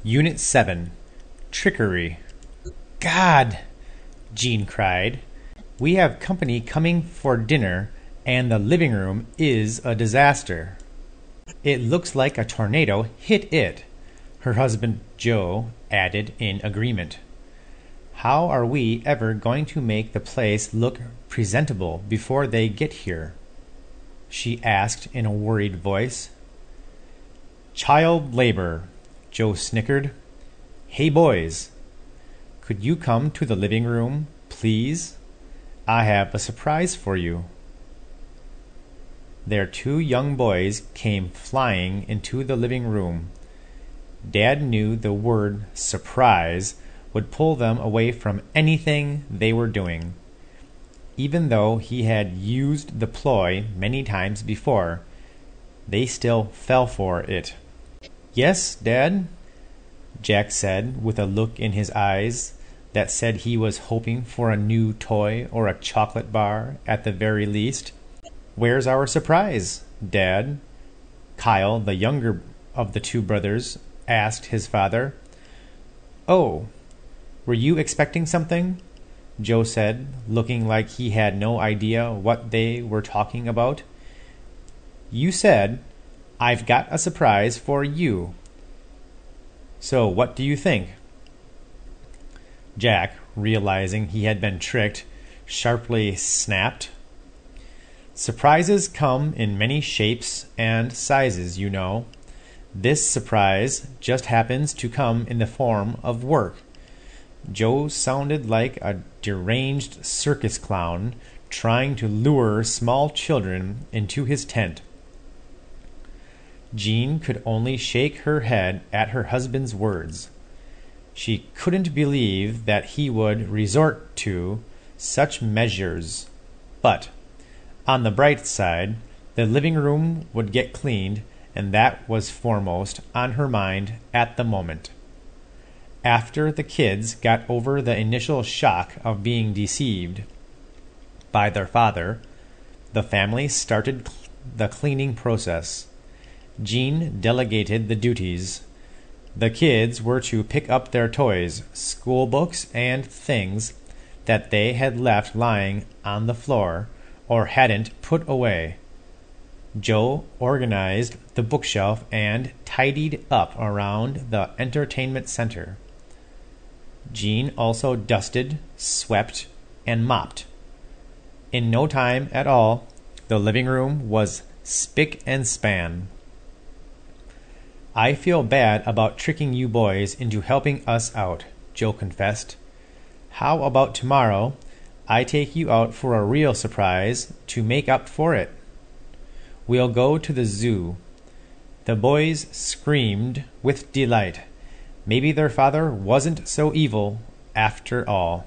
Unit 7, Trickery. God! Jean cried. We have company coming for dinner, and the living room is a disaster. It looks like a tornado hit it, her husband Joe added in agreement. How are we ever going to make the place look presentable before they get here? She asked in a worried voice. Child labor, Joe snickered. Hey boys, could you come to the living room, please? I have a surprise for you. Their two young boys came flying into the living room. Dad knew the word surprise would pull them away from anything they were doing. Even though he had used the ploy many times before, they still fell for it. Yes, Dad, Jack said with a look in his eyes that said he was hoping for a new toy or a chocolate bar at the very least. Where's our surprise, Dad? Kyle, the younger of the two brothers, asked his father. Oh, were you expecting something? Joe said, looking like he had no idea what they were talking about. You said, I've got a surprise for you. So what do you think? Jack, realizing he had been tricked, sharply snapped. Surprises come in many shapes and sizes, you know. This surprise just happens to come in the form of work. Joe sounded like a deranged circus clown trying to lure small children into his tent. Jean could only shake her head at her husband's words. She couldn't believe that he would resort to such measures. But, on the bright side, the living room would get cleaned, and that was foremost on her mind at the moment. After the kids got over the initial shock of being deceived by their father, the family started the cleaning process. Jean delegated the duties. The kids were to pick up their toys, school books, and things that they had left lying on the floor or hadn't put away. Joe organized the bookshelf and tidied up around the entertainment center. Jean also dusted, swept, and mopped. In no time at all, the living room was spick and span. I feel bad about tricking you boys into helping us out, Joe confessed. How about tomorrow I take you out for a real surprise to make up for it? We'll go to the zoo. The boys screamed with delight. Maybe their father wasn't so evil after all.